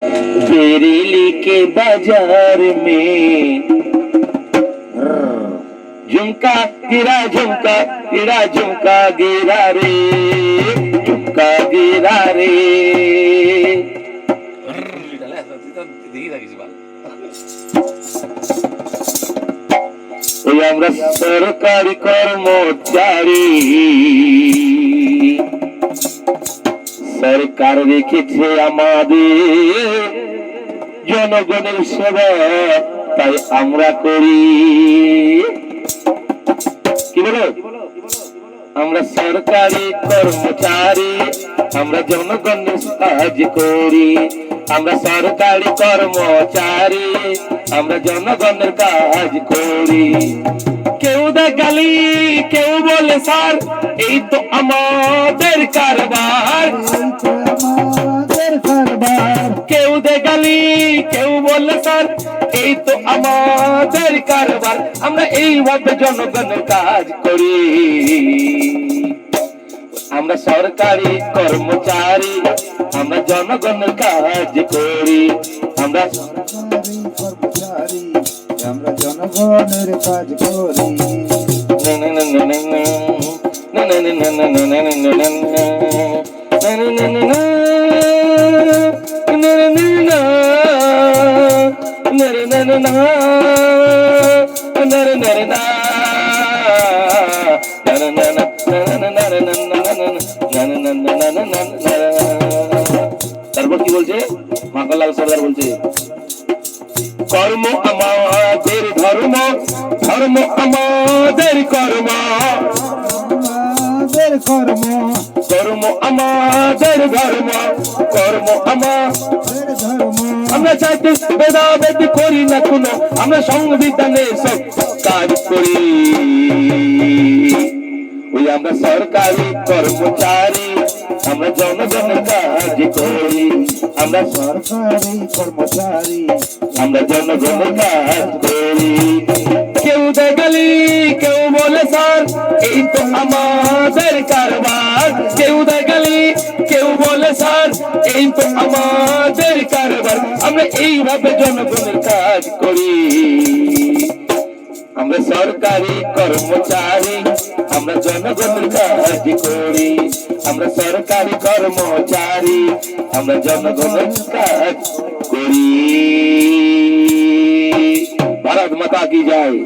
बरेली के बाजार में झुमका गिरा झुमका गिरा रे, झुमका गिरा रे। আমরা সরকারি কর্মচারী, সরকার রেখেছে আমাদের জনগণের সেবা, তাই আমরা করি। কি বলো? আমরা সরকারি কর্মচারী, আমরা জনগণের সাহায্য করি। আমরা সরকারি কর্মচারী, আমরা জনগণের কাজ করি। কেউ দেয় গালি, কেউ বলে স্যার, এই তো আমাদের কারবার। কেউ দেয় গালি, কেউ বলে স্যার, এই তো আমাদের কারবার। আমরা এইভাবে জনগণের কাজ করি। আমরা সরকারি কর্মচারী, আমরা জনগণের কাজ করি। আমরা কর্মচারী, আমরা জনগণের কাজ করি। তারপর কি বলছে? মাখনলাল সরদার বলছে, কর্ম আমাদের ধর্ম, ধর্ম আমাদের কর্ম, আমাদের কর্ম, কর্ম আমাদের ধর্ম, কর্ম আমাদের ধর্ম। আমরা চাইতে ভেদাভেদ করি না কোনো, আমরা সংবিধানে সব কাজ করি। ওই আমরা সরকারি কর্মচারী, আমরা জনগণের কাজ করি। আমরা সরকারি কর্মচারী, আমরা জনগণের কাজ করি। কেউ দেয় গালি, কেউ বলে স্যার, এই তো আমাদের কারবার। কেউ দেয় গালি, কেউ বলে স্যার, এই তো আমাদের কারবার। আমরা এইভাবে জনগণের কাজ করি। আমরা সরকারি কর্মচারী, আমরা জনগণের কাজ করি। আমরা সরকারি কর্মচারী, আমরা জনগণের কাজ করি। ভারত মাতা কি জয়।